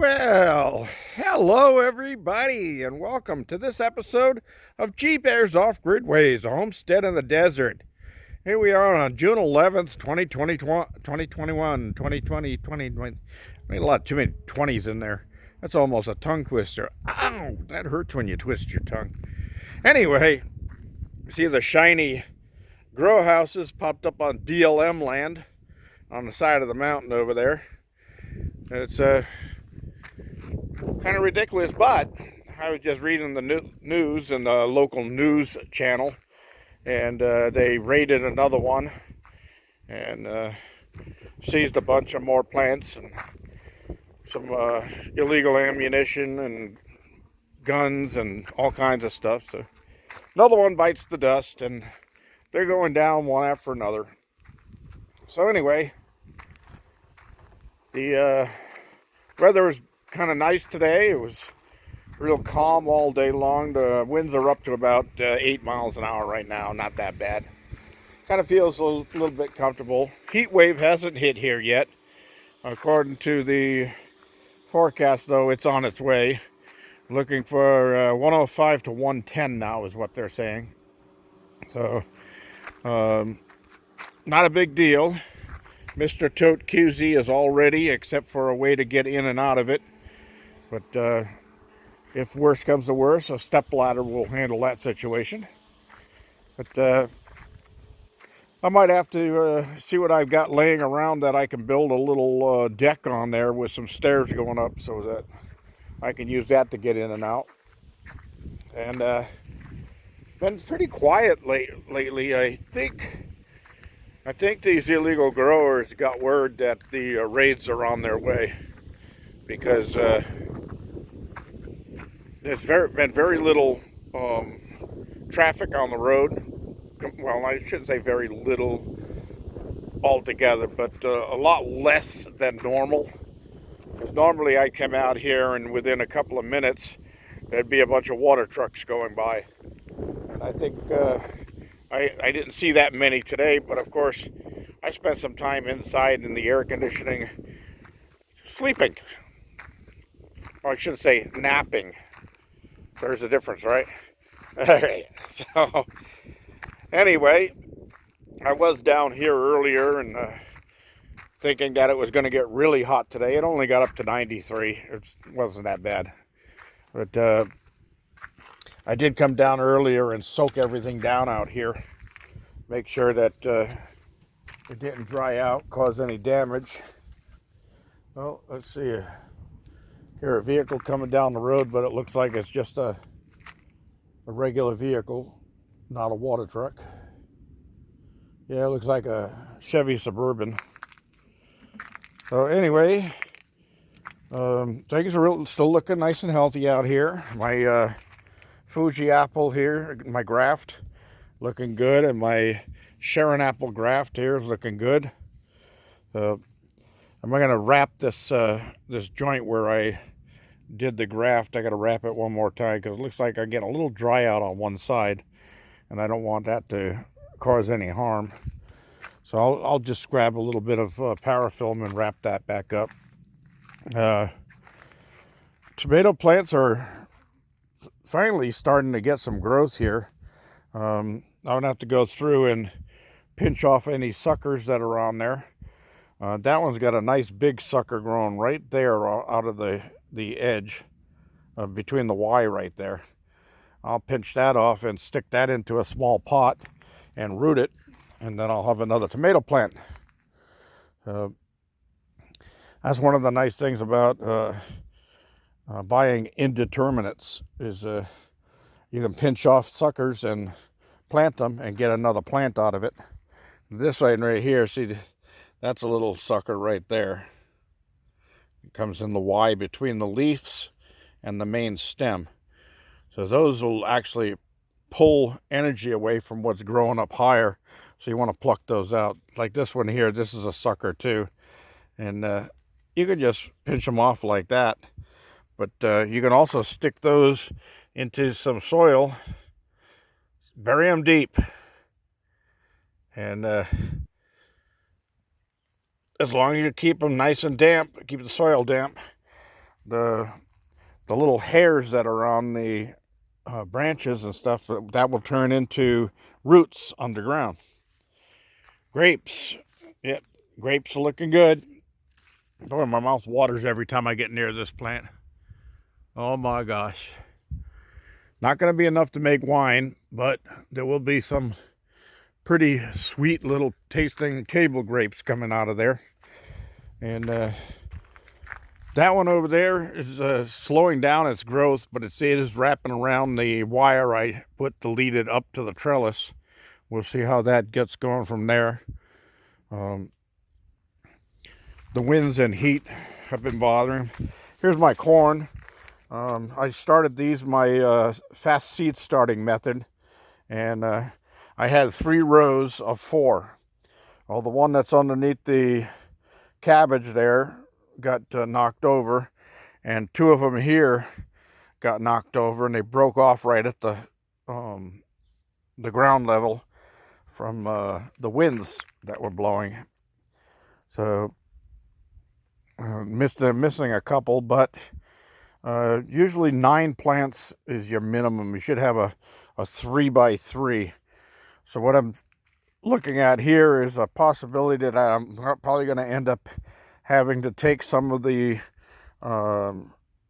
Well, hello everybody, and welcome to this episode of Jeep Airs Off-Grid Ways, a homestead in the desert. Here we are on June 11th, 2021, 2020, 2020. I made a lot too many 20s in there. That's almost a tongue twister. Ow, that hurts when you twist your tongue. Anyway, see the shiny grow houses popped up on BLM land on the side of the mountain over there. It's kind of ridiculous, but I was just reading the news in the local news channel, and they raided another one and seized a bunch of more plants and some illegal ammunition and guns and all kinds of stuff. So another one bites the dust, and they're going down one after another. So anyway, the weather was kind of nice today. It was real calm all day long. The winds are up to about 8 miles an hour right now. Not that bad. Kind of feels a little bit comfortable. Heat wave hasn't hit here yet. According to the forecast, though, it's on its way. Looking for 105 to 110 now is what they're saying. So, not a big deal. Mr. Tote QZ is all ready, except for a way to get in and out of it. But if worse comes to worse, a stepladder will handle that situation. But I might have to see what I've got laying around that I can build a little deck on there with some stairs going up so that I can use that to get in and out. And been pretty quiet lately. I think these illegal growers got word that the raids are on their way, because there's been very little traffic on the road. Well, I shouldn't say very little altogether, but a lot less than normal. Normally I'd come out here and within a couple of minutes there'd be a bunch of water trucks going by. And I think I didn't see that many today, but of course I spent some time inside in the air conditioning sleeping. Or I should say napping. There's a difference, right? Alright, so anyway, I was down here earlier and thinking that it was going to get really hot today. It only got up to 93. It wasn't that bad. But I did come down earlier and soak everything down out here. Make sure that it didn't dry out, cause any damage. Well, let's see. Here, a vehicle coming down the road, but it looks like it's just a regular vehicle, not a water truck. Yeah, it looks like a Chevy Suburban. So anyway, things are still looking nice and healthy out here. My Fuji apple here, my graft, looking good, and my Sharon apple graft here is looking good. I'm going to wrap this this joint where I did the graft. I got to wrap it one more time because it looks like I'm getting a little dry out on one side, and I don't want that to cause any harm. So I'll just grab a little bit of parafilm and wrap that back up. Tomato plants are finally starting to get some growth here. I don't have to go through and pinch off any suckers that are on there. That one's got a nice big sucker growing right there out of the edge between the Y right there. I'll pinch that off and stick that into a small pot and root it, and then I'll have another tomato plant. That's one of the nice things about buying indeterminates is you can pinch off suckers and plant them and get another plant out of it. This one right here, see, that's a little sucker right there. It comes in the Y between the leaves and the main stem. So those will actually pull energy away from what's growing up higher. So you want to pluck those out. Like this one here, this is a sucker too. And you can just pinch them off like that. But you can also stick those into some soil, bury them deep, and as long as you keep them nice and damp, keep the soil damp, the little hairs that are on the branches and stuff, that will turn into roots underground. Grapes. Yep, grapes are looking good. Boy, my mouth waters every time I get near this plant. Oh my gosh. Not going to be enough to make wine, but there will be some pretty sweet little tasting table grapes coming out of there. And that one over there is slowing down its growth, but it is wrapping around the wire I put to lead it up to the trellis. We'll see how that gets going from there. The winds and heat have been bothering. Here's my corn. I started these my fast seed starting method, and I had 3 rows of 4. Well, the one that's underneath the cabbage there got knocked over, and 2 of them here got knocked over, and they broke off right at the ground level from the winds that were blowing. So missing a couple, but usually 9 plants is your minimum. You should have a 3x3. So what I'm looking at here is a possibility that I'm probably going to end up having to take some of the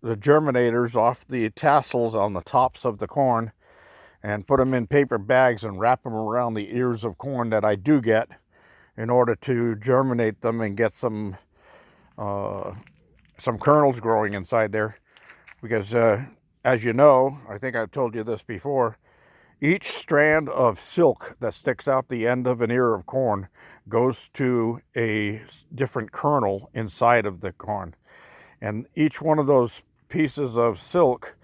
germinators off the tassels on the tops of the corn and put them in paper bags and wrap them around the ears of corn that I do get, in order to germinate them and get some kernels growing inside there. Because as you know, I think I've told you this before, each strand of silk that sticks out the end of an ear of corn goes to a different kernel inside of the corn. And each one of those pieces of silk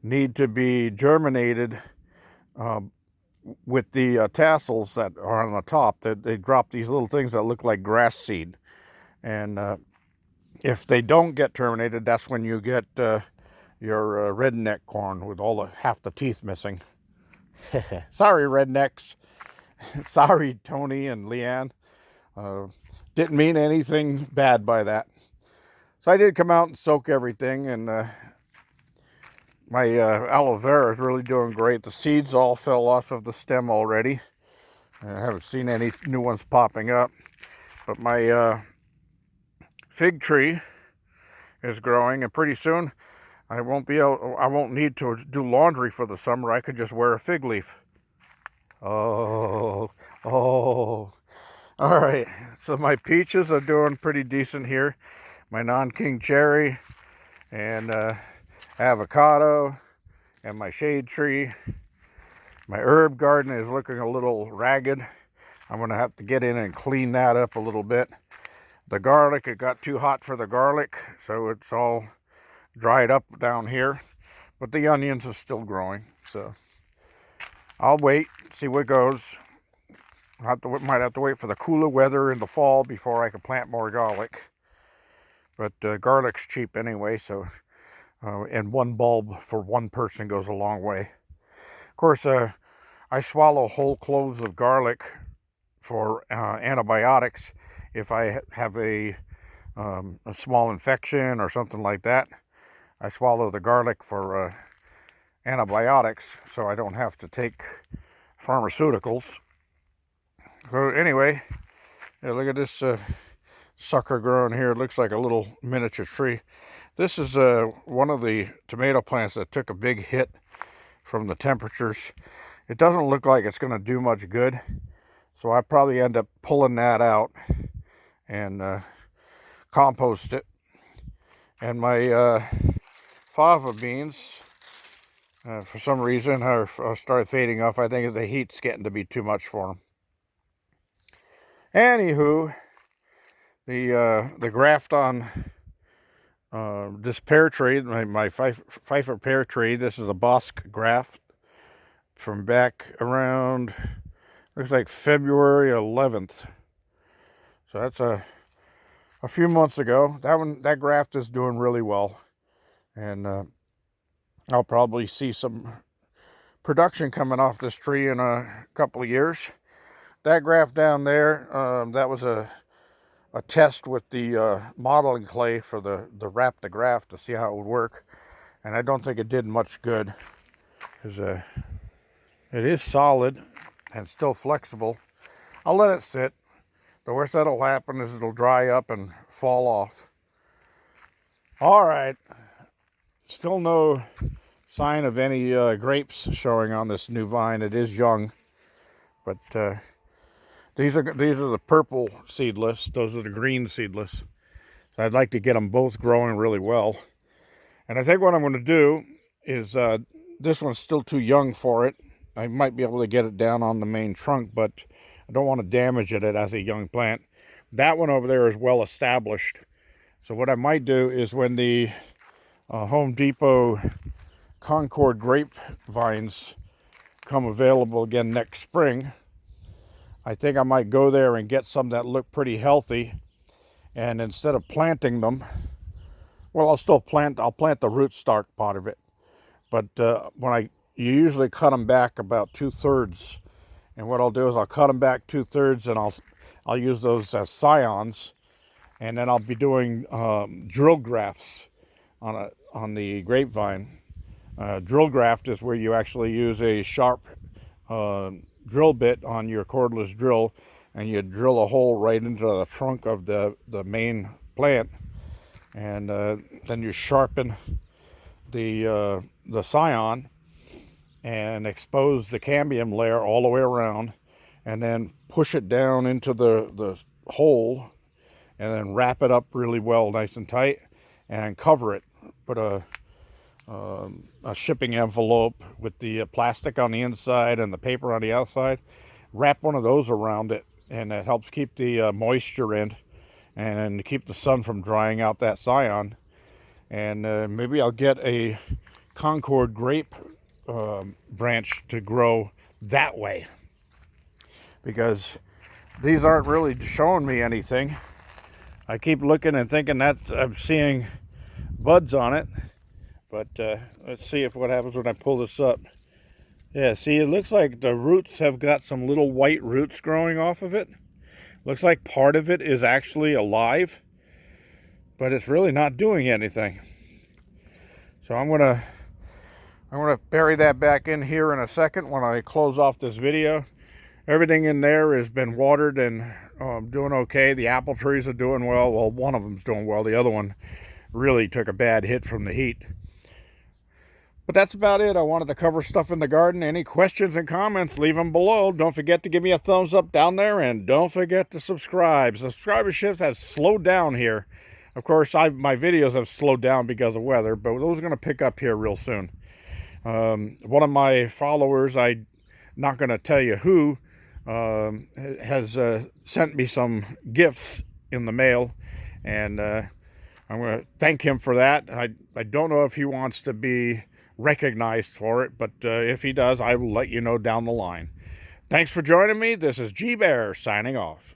need to be germinated with the tassels that are on the top. They drop these little things that look like grass seed. And if they don't get terminated, that's when you get your redneck corn with half the teeth missing. Sorry, rednecks. Sorry, Tony and Leanne. Didn't mean anything bad by that. So I did come out and soak everything, and my aloe vera is really doing great. The seeds all fell off of the stem already. I haven't seen any new ones popping up. But my fig tree is growing, and pretty soon I won't need to do laundry for the summer. I could just wear a fig leaf. Oh. All right. So my peaches are doing pretty decent here. My non-king cherry and avocado and my shade tree. My herb garden is looking a little ragged. I'm going to have to get in and clean that up a little bit. The garlic, it got too hot for the garlic, so it's all dried up down here. But the onions are still growing, so I'll wait, see what goes. Might have to wait for the cooler weather in the fall before I can plant more garlic. But garlic's cheap anyway, so and 1 bulb for 1 person goes a long way. Of course, I swallow whole cloves of garlic for antibiotics if I have a small infection or something like that. I swallow the garlic for antibiotics, so I don't have to take pharmaceuticals. So anyway, yeah, look at this sucker growing here. It looks like a little miniature tree. This is one of the tomato plants that took a big hit from the temperatures. It doesn't look like it's going to do much good, so I probably end up pulling that out and compost it. And my fava beans, for some reason, have started fading off. I think the heat's getting to be too much for them. Anywho, the graft on this pear tree, my Pfeiffer pear tree, this is a Bosc graft from back around, looks like February 11th. So that's a few months ago. That graft is doing really well. And I'll probably see some production coming off this tree in a couple of years. That graft down there, that was a a test with the modeling clay for the Raptograft to see how it would work. And I don't think it did much good, because it is solid and still flexible. I'll let it sit. The worst that'll happen is it'll dry up and fall off. All right. Still no sign of any grapes showing on this new vine. It is young, but these are the purple seedless. Those are the green seedless. So I'd like to get them both growing really well. And I think what I'm going to do is, this one's still too young for it. I might be able to get it down on the main trunk, but I don't want to damage it as a young plant. That one over there is well established. So what I might do is, when the Home Depot Concord grape vines come available again next spring, I think I might go there and get some that look pretty healthy. And instead of planting them, well, I'll plant the rootstock part of it. But you usually cut them back about 2/3. And what I'll do is I'll cut them back 2/3, and I'll use those as scions. And then I'll be doing drill grafts on the grapevine. Drill graft is where you actually use a sharp drill bit on your cordless drill, and you drill a hole right into the trunk of the main plant, and then you sharpen the scion and expose the cambium layer all the way around, and then push it down into the hole, and then wrap it up really well, nice and tight, and cover it. Put a shipping envelope with the plastic on the inside and the paper on the outside. Wrap one of those around it, and it helps keep the moisture in, and keep the sun from drying out that scion. And maybe I'll get a Concord grape branch to grow that way, because these aren't really showing me anything. I keep looking and thinking that I'm seeing buds on it, but let's see what happens when I pull this up. Yeah, see, it looks like the roots have got some little white roots growing off of it. Looks like part of it is actually alive, but it's really not doing anything. So I'm gonna bury that back in here in a second when I close off this video. Everything in there has been watered and doing okay. The apple trees are doing well. Well, one of them's doing well. The other one really took a bad hit from the heat. But that's about it. I wanted to cover stuff in the garden. Any questions and comments, leave them below. Don't forget to give me a thumbs up down there, and don't forget to subscribe. Subscriberships have slowed down here. Of course, my videos have slowed down because of weather, but those are going to pick up here real soon. One of my followers, I'm not going to tell you who, has sent me some gifts in the mail, and I'm going to thank him for that. I don't know if he wants to be recognized for it, but if he does, I will let you know down the line. Thanks for joining me. This is G Bear signing off.